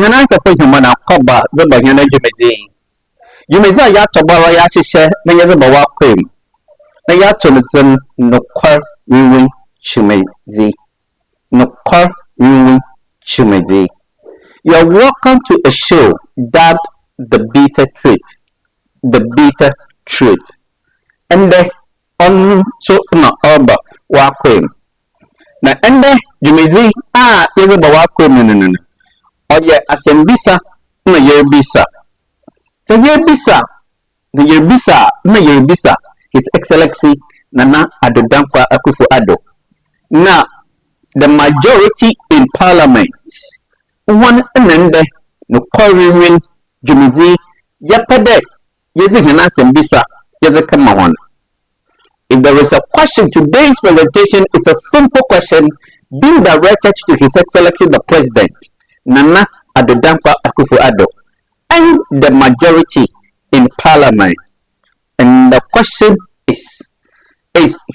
hana ka fa himana qaba zaba hana jumezi ya tabara ya shishe na ya zaba wa kwem na ya tulzin nukwar wiwin shumezi nukwar wiwin shumezi. You're welcome to a show that the bitter truth and the on so na oba wa kwem na ende jumezi ya zaba wa kwem nene oye asembisa na yerbisa so yerbisa His Excellency Nana Addo Akufo-Addo. Now the majority in parliament one enende no kwariwin jumidi yapade yezi hina sembisa yezi kama hon. If there is a question, today's presentation is a simple question being directed to His Excellency the President Nana Addo Akufo-Addo and the majority in parliament. And the question is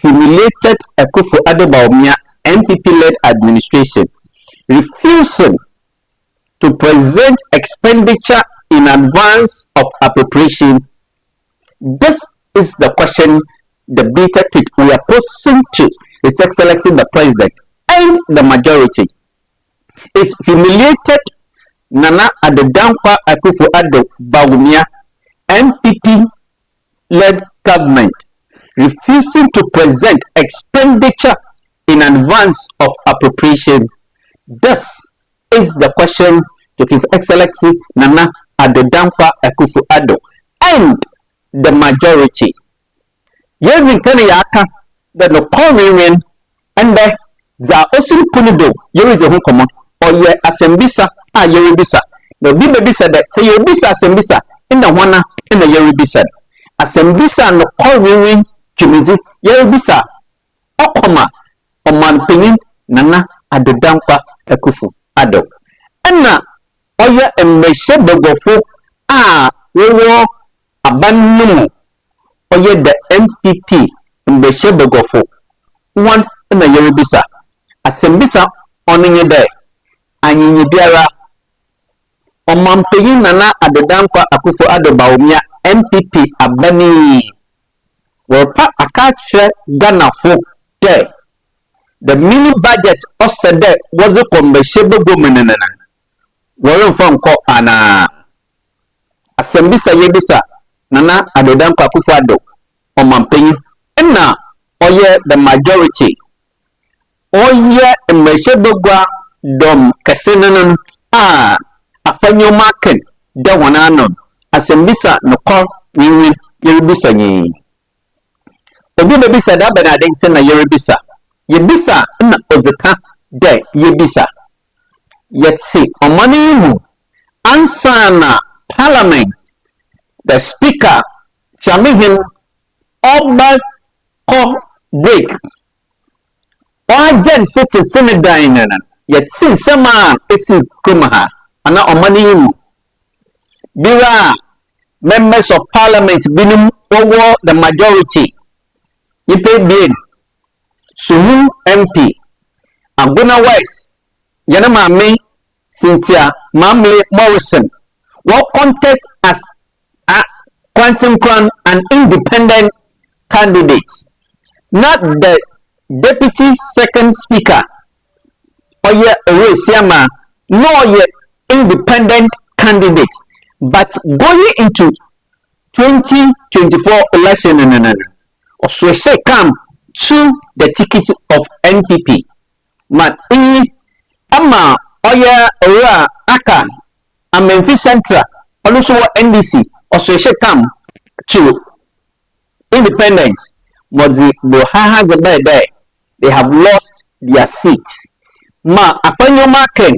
humiliated Akufo-Addo Bawumia MPP-led administration refusing to present expenditure in advance of appropriation? This is the question, the bitter truth we are posing to His Excellency the President and the majority. Is humiliated Nana Addo Akufo-Addo Bawumia MPP-led government refusing to present expenditure in advance of appropriation? This is the question to His Excellency Nana Addo Akufo-Addo and the majority. Yezi kani yaka the no Korean and the Osin Punido yeri the hukomo or ye asembisa yeri bisa. The Bible said that say yeri bisa asembisa in the wana in the yeri bisa. Asembisa no Korean community yeri bisa okoma oman pinin Nana Addo Akufo-Addo. Enna oye emeshe bogofo wewo abannumu oye the MPP emeshe bogofo one na yerebisa asembisa onenye de anyinyi biara omanpeyin Nana Addo Akufo-Addo Bawumia MPP abani worpa akache Ghana fo de the mini budget offset there was a commercial government. Warren from ana asembisa yebisa Nana Addo Akufo-Addo omampenyi na oye the majority oye emeshebogwa dom kesenanon afanyo maken da wananon asembisa no call wiwi yerebisa nyi obi bebisa da benaden na yerebisa yebisa na ozeka de yebisa yetsi omani mu ansana parliament the speaker chamihin oba ko break wajen sitting senator inana yetsi sama esi kumaha ana omani mu bira members of parliament binum over the majority yipe bien Sumu MP Aguna West Yana Mame Cynthia Mamle Morrison will contest as a Quantum Crown an independent candidate, not the deputy second speaker Oye Siama, nor yet independent candidate, but going into 2024 election and another or so say come to the ticket of NPP. But ama oya ora aka Memphis Central also NDC also should come to independent. But the Bohaha the they have lost their seat. Ma apanyo maken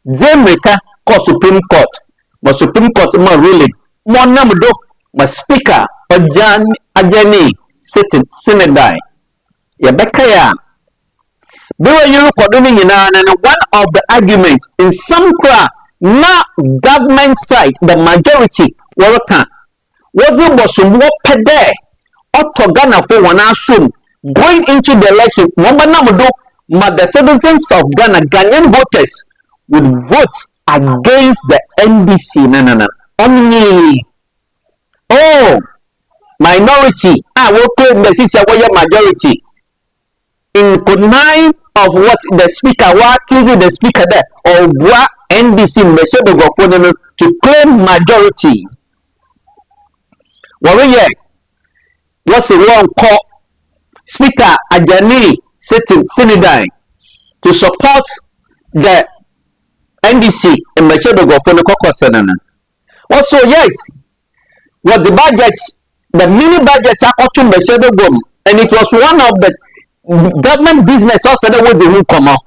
Zemreka ko Supreme Court. But Supreme Court ma ruling. Mo namdo ma speaker Ojan Ajani sitting Senedai. Yabekaya. Biwa yuru koduni na one of the arguments in some cra na government side the majority worker what the bossum pede auto Ghana for one assume going into the election the citizens of Ghana Ghanaian voters would vote against the NDC. No. Only minority. Will claim the CC majority. In connive of what the speaker was accusing the speaker there or what NDC to claim majority. What's the wrong call? Speaker Ajani sitting Sinidai to support the NDC in Meshedogo for the caucus. Also, yes, what the budget, the mini budget are to Meshedogo, and it was one of the government business also that was the new come out.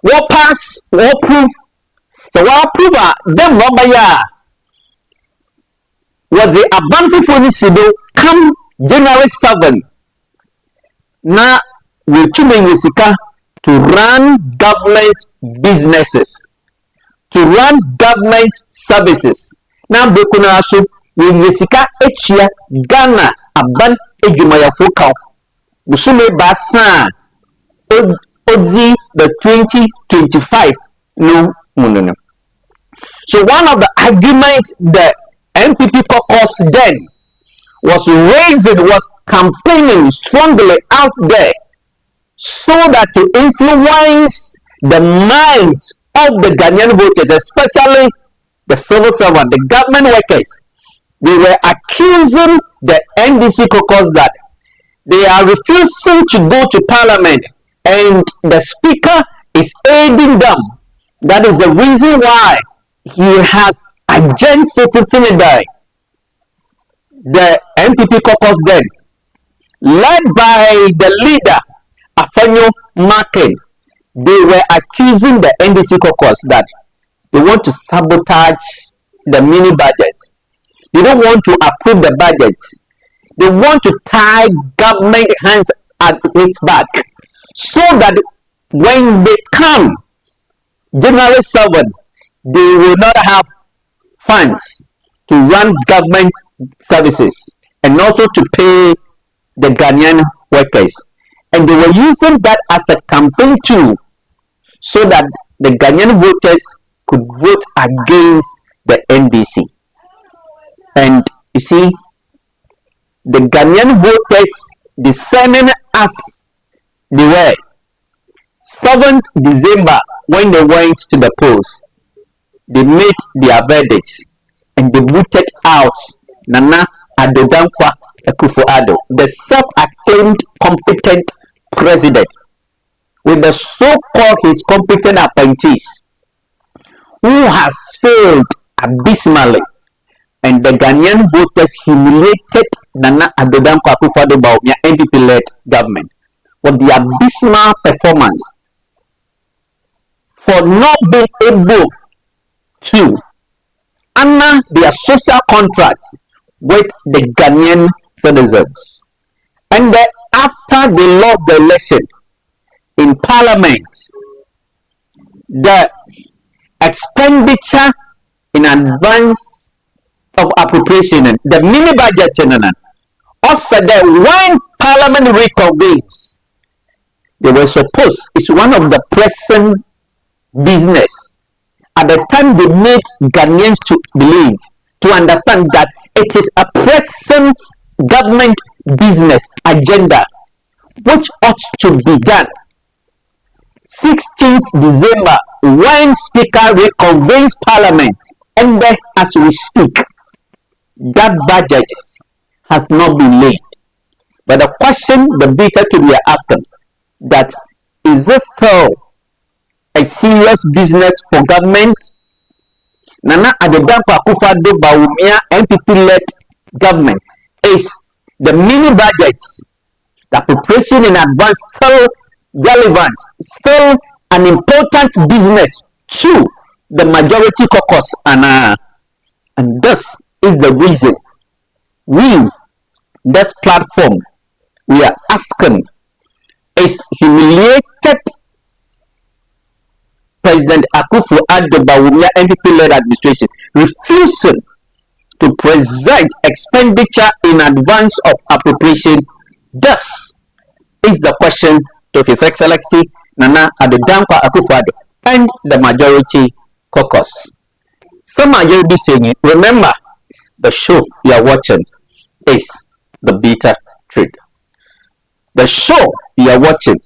What pass, what proof? So what prove them Robaya was the advantage for this to come January 7. Now we Sika to run government businesses, to run government services. Now we will Sika Echia Ghana Aban Ejumaya Fokao. Musume Basa Odzi the 2025 no. So one of the arguments the MPP caucus then was campaigning strongly out there so that to influence the minds of the Ghanaian voters, especially the civil servant, the government workers. They were accusing the NDC caucus that they are refusing to go to parliament and the speaker is aiding them. That is the reason why he has against citizen the MPP caucus then, led by the leader, Afanyo Maken. They were accusing the NDC caucus that they want to sabotage the mini budget. They don't want to approve the budget. They want to tie government hands at its back so that when they come January 7, they will not have funds to run government services and also to pay the Ghanaian workers. And they were using that as a campaign tool so that the Ghanaian voters could vote against the NDC. And you see, the Ghanaian voters discerning as they were 7th December when they went to the polls, they made their verdict and they voted out Nana Adodankwa Akufo-Addo, the self-acclaimed competent president, with the so-called his competent appointees, who has failed abysmally, and the Ghanaian voters humiliated Nana Adodankwa Akufo-Addo Bawumia NDP-led government for the abysmal performance, for not being able to honor their social contract with the Ghanaian citizens. And then after they lost the election in parliament, the expenditure in advance of appropriation, the mini budget, also that when parliament reconvenes, they were supposed, it's one of the pressing business. At the time they made Ghanaians to believe, to understand that it is a pressing government business agenda which ought to be done. 16th December, when Speaker reconvenes Parliament, and then as we speak, that budget has not been laid. But the question, the bigger to be asking, that is this still a serious business for government? Nana Adodankwa Akufo-Addo Bawumia NPP-led government is the mini budgets, the appropriation in advance still relevant, still an important business to the majority caucus, and this is the reason we, this platform, we are asking is humiliated President Akufo-Addo Bawumia NDP-led administration refusing to present expenditure in advance of appropriation. Thus is the question to His Excellency Nana Adodankwa Akufo-Addo and the majority caucus. Some are you be saying it. Remember, the show you are watching is the bitter truth. The show you are watching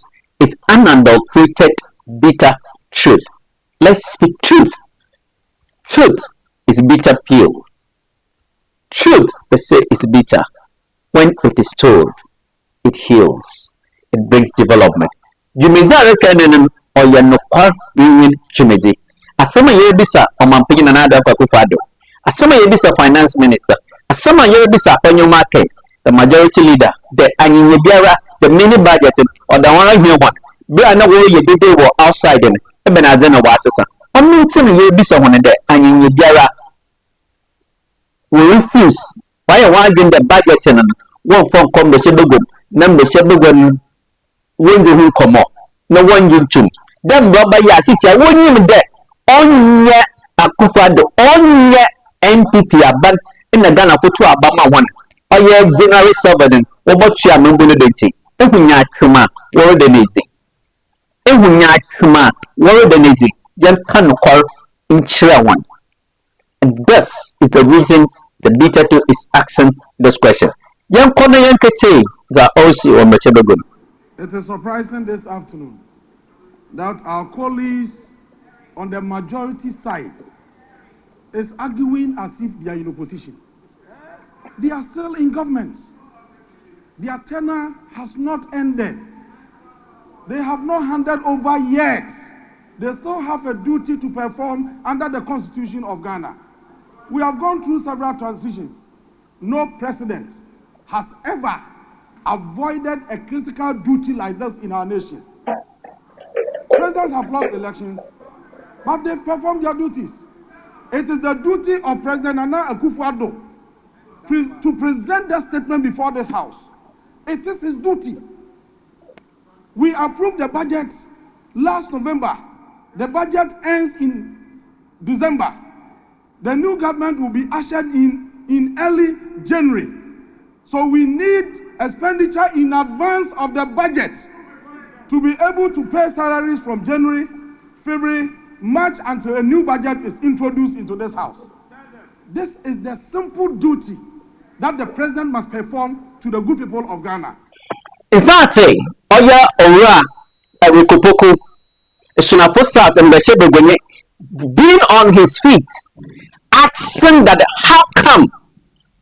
is unadulterated bitter truth. Let's speak truth. Truth is bitter pill. Truth, they say, is bitter. When it is told, it heals. It brings development. Jumeza rekanen oya nokwa win jumezi. Asema yebisa omampigi na nada kwa Akufo-Addo. Asema yebisa finance minister. Asema yebisa panyo market, the majority leader, the anyibiara, the mini budget, or the one here one. Be another way you did they outside and even as in a wasasa. I'm not telling you this one and the anyibiara will refuse. Why are you the budget and one from come the Shebugum, number Shebugum when the who come up. No one you too. Then Baba Yasisi, I won't even there. On ye Akufo-Addo, on ye NPP, but in the Ghana for 2 Abama 1. Or ye general servant, or what you are moving the if we not come out, what the needs. If we not come out, what the needs. Then can call in one. And this is the reason the bitter to is asking this question. Young Kona Yankete, the OC or Machabagun. It is surprising this afternoon that our colleagues on the majority side is arguing as if they are in opposition. They are still in government. Their tenure has not ended. They have not handed over yet. They still have a duty to perform under the Constitution of Ghana. We have gone through several transitions. No president has ever avoided a critical duty like this in our nation. Presidents have lost elections, but they've performed their duties. It is the duty of President Nana Akufo-Addo to present that statement before this House. It is his duty. We approved the budget last November. The budget ends in December. The new government will be ushered in early January. So we need expenditure in advance of the budget to be able to pay salaries from January, February, March until a new budget is introduced into this House. This is the simple duty that the president must perform to the good people of Ghana. Exactly. Oya Ora Awikopoku Sunafo South and Beshebegwenye being on his feet, asking that how come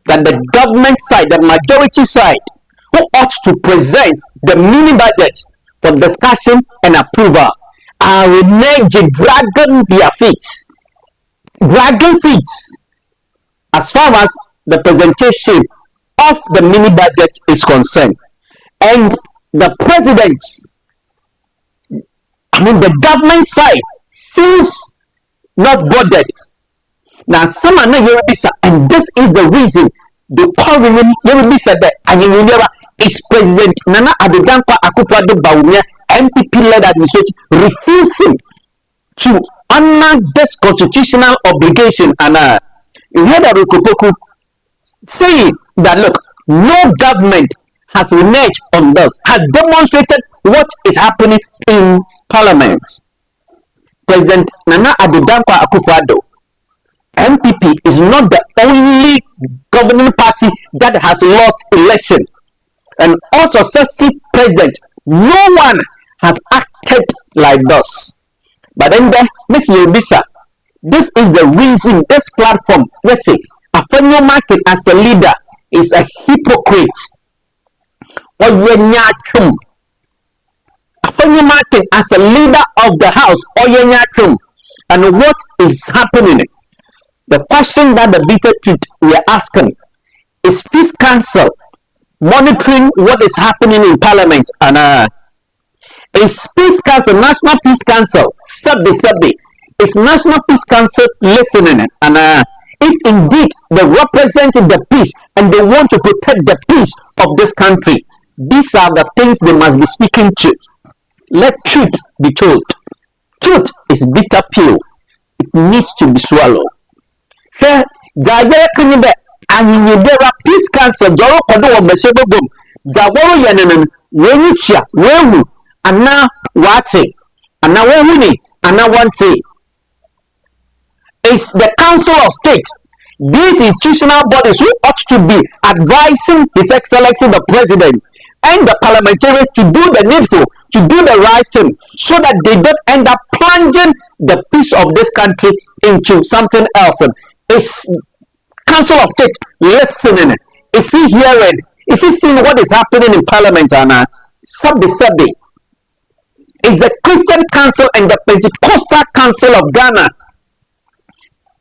that the government side, the majority side, who ought to present the mini budget for discussion and approval, are reneging, dragging their feet, as far as the presentation of the mini budget is concerned. And the president, the government side, seems not bothered. Now, some are not Yorubisa, and this is the reason the current Yorubisa that is President Nana Addo Akufo-Addo Bawumia, MPP-led administration, refusing to honor this constitutional obligation. And you heard Akufo-Addo saying that, look, no government has reneged on this, has demonstrated what is happening in Parliament. President Nana Addo Akufo-Addo, MPP, is not the only governing party that has lost election. And all successive president, no one has acted like this. But then, Miss Yobisa, this is the reason this platform, let's say, Afanyo Market as a leader is a hypocrite. Afanyo Market as a leader of the house, and what is happening? The question that the bitter truth we are asking is Peace Council monitoring what is happening in Parliament, and is Peace Council, National Peace Council, is National Peace Council listening? And if indeed they represent the peace and they want to protect the peace of this country, these are the things they must be speaking to. Let truth be told. Truth is bitter pill. It needs to be swallowed. Here, the Peace Council, Joro Kodo of Beshebogum, Zaworo Yanan, Wenucha, Wehu, and now Wate, and now Wewini, and now Wante. is the Council of State. These institutional bodies who ought to be advising His Excellency the President and the parliamentarians to do the needful, to do the right thing, so that they don't end up plunging the peace of this country into something else. Is Council of State listening? Is he hearing? Is he seeing what is happening in Parliament? And Sabi is the Christian Council and the Pentecostal Council of Ghana,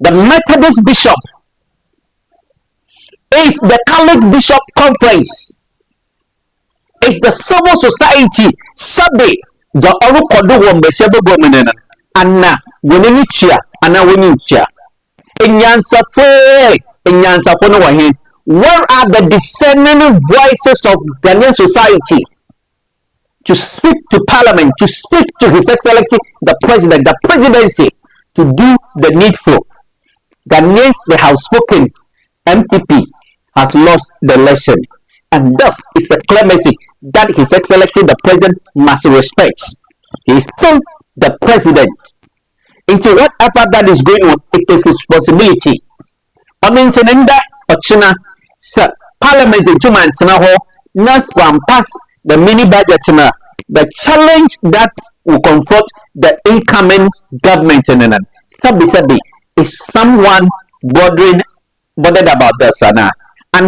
the Methodist Bishop, is the Catholic Bishop Conference, is the civil society. Sabi the Orukodo Wombeshebo Gomenena, Anna Wininichia, Anna Winichia. Inyansafo no wahin. Where are the discerning voices of Ghanaian society to speak to Parliament, to speak to His Excellency the President, the Presidency, to do the needful? Ghanaians, they have spoken. MPP has lost the election, and thus it's a clemency that His Excellency the President must respect. He is still the President. Into whatever that is going on, it is his responsibility. I mean, Ochina, Parliament in 2 months now, not one pass the mini budget. The challenge that will confront the incoming government Sabi is someone bothered about this. And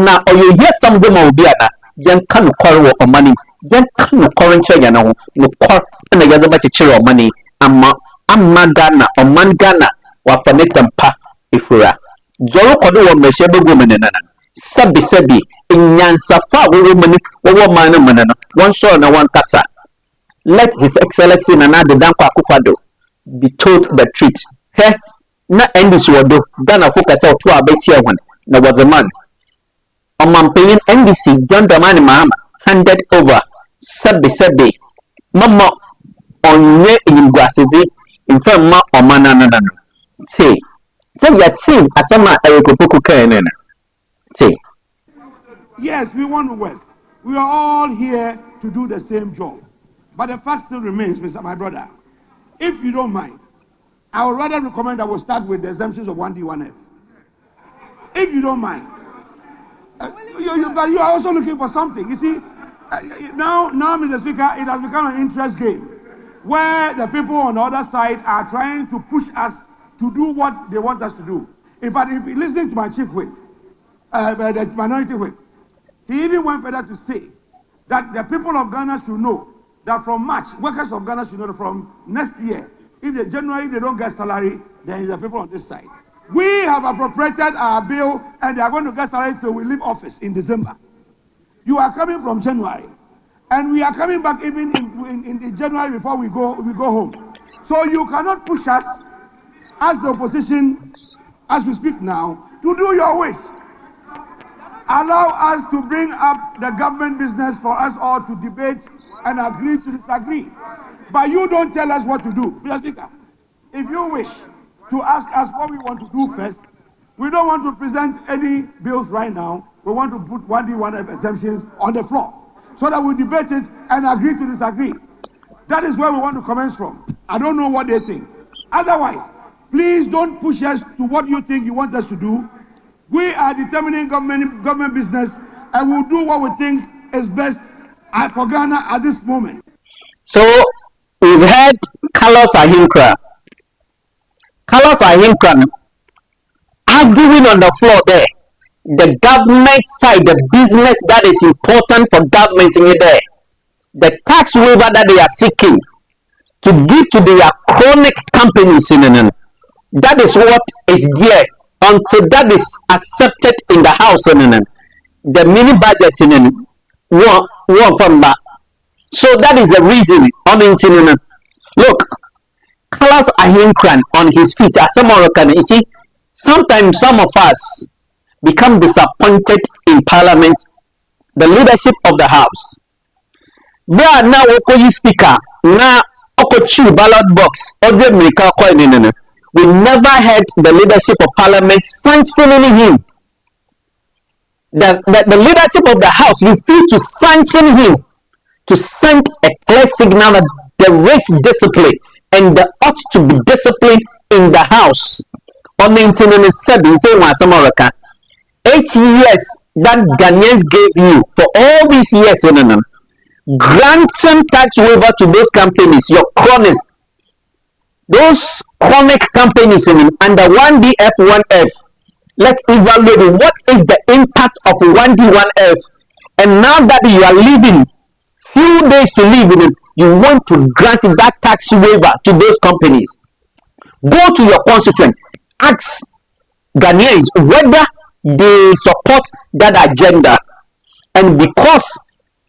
now, or you hear something will be young can quarrel or money, young can current treasure, no quarrel and the other batch money, Amma Ghana or Man Ghana, or Fanetampa, if we are. Joro Kodo Meshebo woman and Sabi in Yansafa woman, man, one show and one casa. Let His Excellency Nana the Akufo-Addo be told the truth. Hey, not end this word, Ghana focus out to a better one. Now was a man. On my paying NDC, John Dramani Mahama handed over Sabi Mama on ye in Guasidi in front of Manana. Say, yet say, as a man, Erikopuku Kainen. Say, yes, we want to work. We are all here to do the same job. But the fact still remains, Mr. My brother, if you don't mind, I would rather recommend that we start with the exemptions of 1D, 1F. If you don't mind. But you are also looking for something. You see, now, Mr. Speaker, it has become an interest game where the people on the other side are trying to push us to do what they want us to do. In fact, if you're listening to my chief whip, the minority whip, he even went further to say that the people of Ghana should know that from March, workers of Ghana should know that from next year, if the January they don't get salary, then the people on this side. We have appropriated our bill and they are going to get salary till we leave office in December. You are coming from January. And we are coming back even in January before we go home. So you cannot push us as the opposition, as we speak now, to do your wish. Allow us to bring up the government business for us all to debate and agree to disagree. But you don't tell us what to do. Mr. Speaker, if you wish to ask us what we want to do first, we don't want to present any bills right now. We want to put 1D, 1F exemptions on the floor so that we debate it and agree to disagree. That is where we want to commence from. I don't know what they think. Otherwise, please don't push us to what you think you want us to do. We are determining government business and we'll do what we think is best for Ghana at this moment. So, we've had Carlos Ahinkra arguing on the floor there. The government side, the business that is important for government in there. The tax waiver that they are seeking to give to their chronic companies in that is what is there until that is accepted in the house the mini budget one from that. So that is the reason look, Carlos Ahinkran on his feet as a Moroccan, you see, sometimes some of us become disappointed in Parliament, the leadership of the House. There now Okoyi speaker, now Okochi ballot box, we never had the leadership of Parliament sanctioning him. The leadership of the House refused to sanction him to send a clear signal that there is discipline and there ought to be discipline in the House. on the internet, say one some 8 years that Ghanaians gave you for all these years, granting tax waiver to those companies, your cronies, those chronic companies under 1DF, 1F. Let's evaluate what is the impact of 1D, 1F. And now that you are leaving, few days to leave, you want to grant that tax waiver to those companies. Go to your constituent, ask Ghanaians whether they support that agenda, and because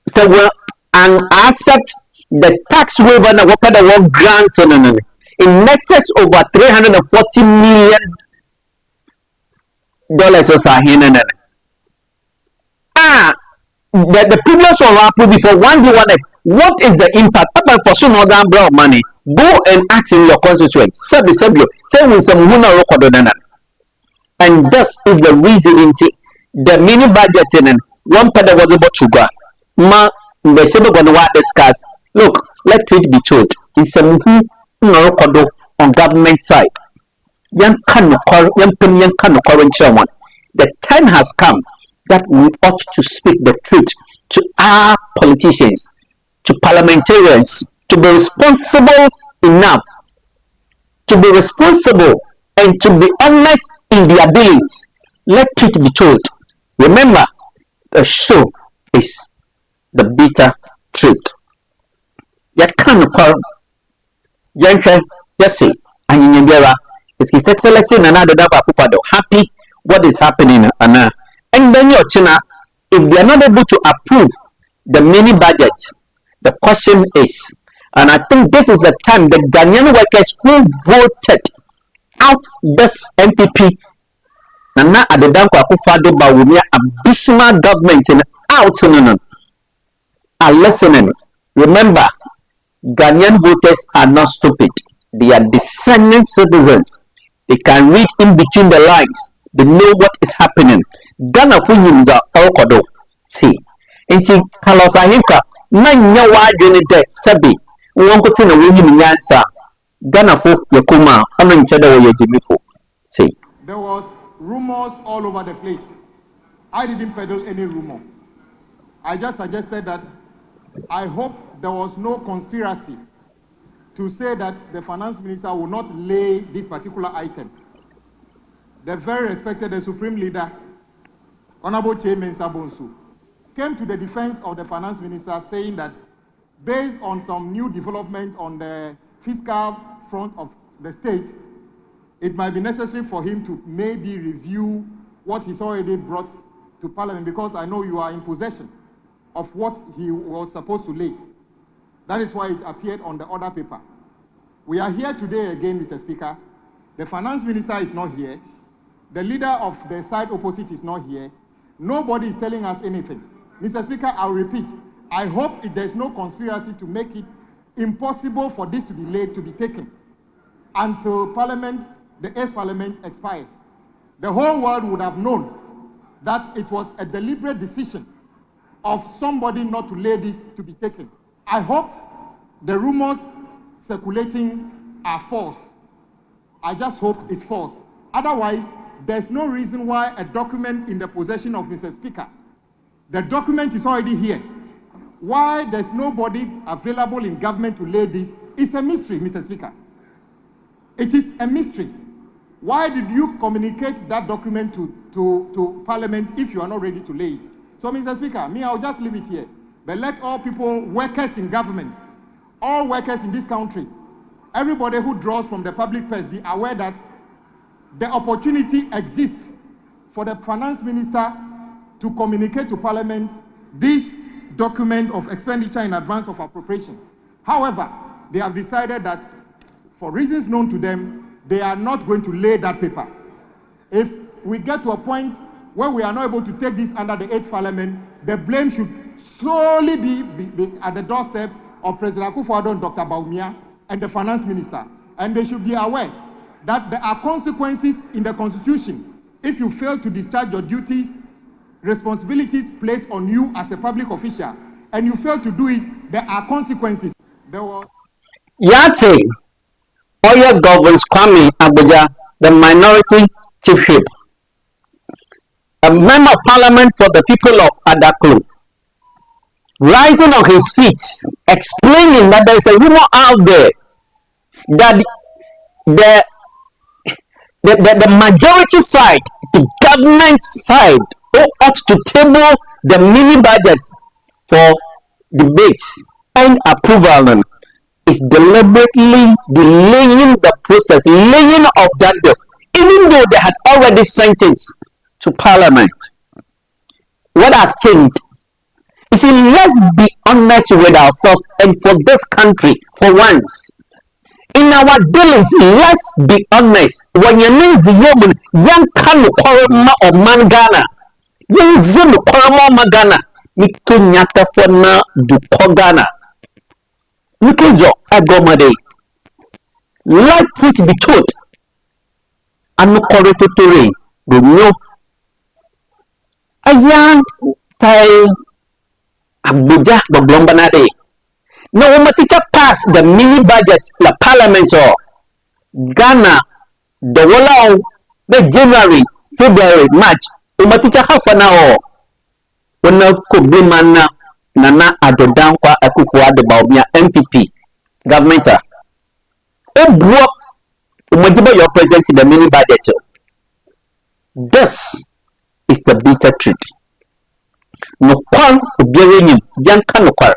so well, and accept the tax waiver na what the work grant in excess over $340 million or so here. The previous one approved before 1D, 1F. What is the impact? About for some other brown money, go and ask in your constituents. Say with some record. And this is the reason into the mini budget in one part was about to go. Ma the shadow going to discuss. Look, let it be told. It's a record on government side. Young current chairman. The time has come that we ought to speak the truth to our politicians, to parliamentarians, to be responsible enough, to be responsible and to be honest in their dealings. Let it be told. Remember, the show is the bitter truth. Yet can call Yanka, yes, and in Yara is his excellency and another Akufo-Addo happy what is happening, and then your China, if they are not able to approve the mini budget, the question is, and I think this is the time the Ghanaian workers who voted out this MPP, Nana Akufo-Addo Bawumia abysmal government in out are listening. Remember, Ghanaian voters are not stupid. They are discerning citizens. They can read in between the lines. They know what is happening. Ghana for you are all see. And see, Carlos Ahika, nine no wide unit debt, Sabi, won't put in a winning answer. Ghana for Yakuma, I'm in Cheddar Jimmy for. See. There was rumors all over the place. I didn't peddle any rumor. I just suggested that I hope there was no conspiracy to say that the finance minister will not lay this particular item. The very respected the Supreme Leader, Honorable Chairman Sabonsu, came to the defense of the finance minister saying that based on some new development on the fiscal front of the state, it might be necessary for him to maybe review what he's already brought to Parliament, because I know you are in possession of what he was supposed to lay. That is why it appeared on the order paper. We are here today again, Mr. Speaker. The finance minister is not here. The leader of the side opposite is not here. Nobody is telling us anything. Mr. Speaker, I'll repeat. I hope there's no conspiracy to make it impossible for this to be laid, to be taken, until Parliament, the 8th Parliament expires. The whole world would have known that it was a deliberate decision of somebody not to lay this to be taken. I hope the rumors circulating are false. I just hope it's false. Otherwise, there's no reason why a document in the possession of Mr. Speaker, the document is already here. Why there's nobody available in government to lay this is a mystery, Mr. Speaker. It is a mystery. Why did you communicate that document to Parliament if you are not ready to lay it? So, Mr. Speaker, I'll just leave it here. But let all people, workers in government, all workers in this country, everybody who draws from the public purse, be aware that the opportunity exists for the finance minister to communicate to Parliament this document of expenditure in advance of appropriation. However, they have decided that for reasons known to them, they are not going to lay that paper. If we get to a point where we are not able to take this under the 8th Parliament, the blame should solely be at the doorstep of President Akufo-Addo and Dr. Bawumia and the finance minister. And they should be aware that there are consequences in the Constitution if you fail to discharge your duties, responsibilities placed on you as a public official, and you fail to do it, there are consequences. There was Yate, Oya governs Kwame Abuja the minority chief whip, a member of parliament for the people of Adaklu, rising on his feet, explaining that there is a rumor out there that the majority side, the government side, ought to table the mini budget for debates and approval, is deliberately delaying the process, laying of that bill, even though they had already sent it to parliament. What has changed? You see, let's be honest with ourselves and for this country for once. In our dealings, let's be honest. When you mean the woman, young can koroma or mangana, young zim koroma magana, Miko nyata fona du kogana. Miko jo agomade. Let it be told. Anu korototore, bunyo. Ayan tay Abuja Boglombanade. No, Umatika pass the mini budget, the parliament or Ghana, the Walao, the January, February, March, Umatika half an hour. When no could be manna, Nana Adodankwa Akufo-Addo Baobia MPP, government. Oh, block Umajiba your present in the mini budget. This is the bitter truth. No one bearing Yanka no kwar.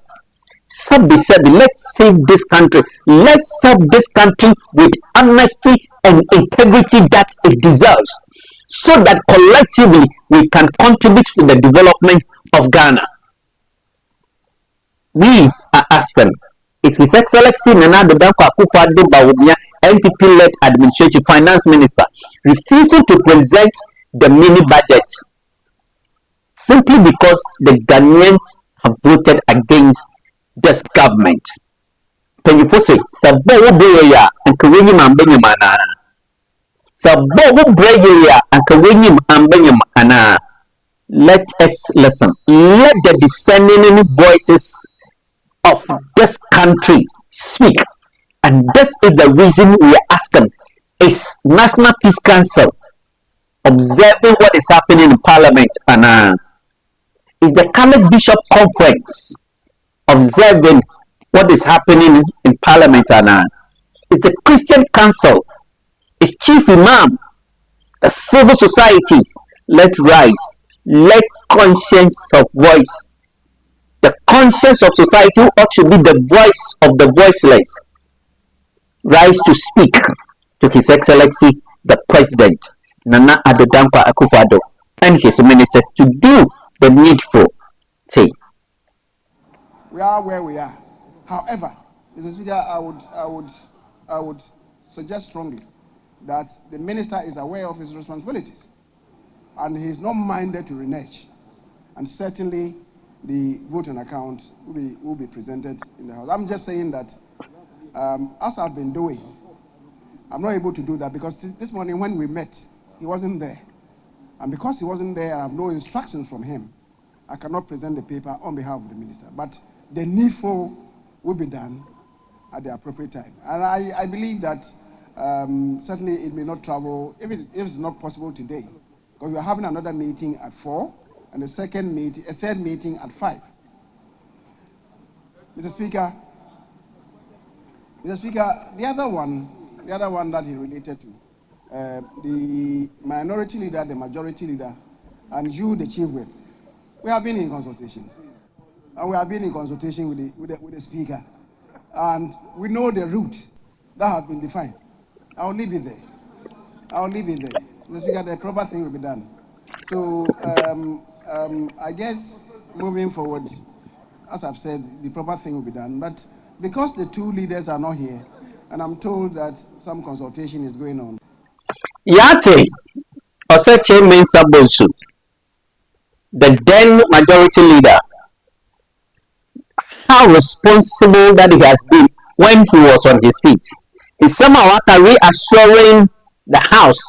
Sabi said, let's save this country. Let's serve this country with honesty and integrity that it deserves, so that collectively we can contribute to the development of Ghana. We are asking, is His Excellency Nana Akufo-Addo Baobia, MPP-led administration finance minister, refusing to present the mini budget simply because the Ghanaians have voted against this government? Can you say, Sabo Breya and Kawinim and Benyamana? Sabo Breya and Kawinim and Benyamana. Let us listen. Let the dissenting voices of this country speak. And this is the reason we are asking, is National Peace Council observing what is happening in Parliament? And is the Catholic Bishop Conference observing what is happening in Parliament? And is the Christian Council, is Chief Imam, the civil societies, let rise, let conscience of voice, the conscience of society ought to be the voice of the voiceless, rise to speak to His Excellency the President Nana Akufo-Addo and his ministers to do the needful thing. We are where we are. However, Mr. Speaker, I would suggest strongly that the minister is aware of his responsibilities and he is not minded to renege. And certainly the voting account will be presented in the House. I'm just saying that as I've been doing, I'm not able to do that because this morning when we met, he wasn't there. And because he wasn't there, I have no instructions from him. I cannot present the paper on behalf of the minister. But the needful will be done at the appropriate time. And I believe that certainly it may not travel, if it's not possible today, because we are having another meeting at 4 and a third meeting at 5. Mr. Speaker, the other one that he related to, the minority leader, the majority leader, and you, the chief whip, we have been in consultations. And we have been in consultation with the speaker. And we know the route that has been defined. I'll leave it there. The speaker, the proper thing will be done. So I guess moving forward, as I've said, the proper thing will be done. But because the two leaders are not here, and I'm told that some consultation is going on. Yate, Oseche Mensah Bonsu, the then majority leader, how responsible that he has been when he was on his feet. Is somehow reassuring the House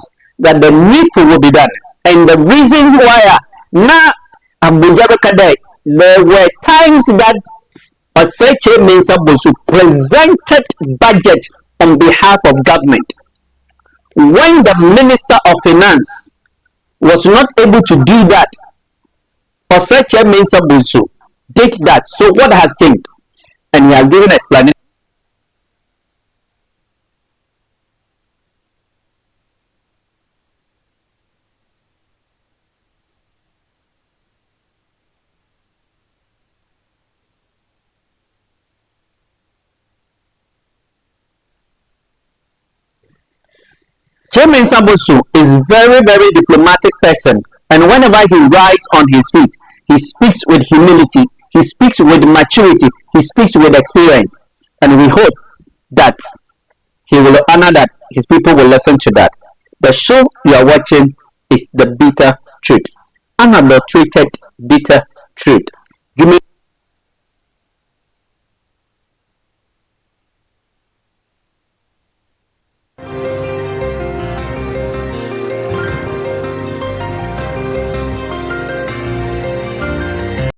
that the needful will be done. And the reason why now Abuja, there were times that Oseche Mensah Bonsu presented budget on behalf of government. When the Minister of Finance was not able to do that, Osache Mensah Bonsu did that. So what has changed? And he has given explanation. Chairman Sambosu is very diplomatic person, and whenever he rises on his feet, he speaks with humility, he speaks with maturity, he speaks with experience, and we hope that he will honor that, his people will listen to that. The show you are watching is The Bitter Truth, unadulterated bitter truth. You may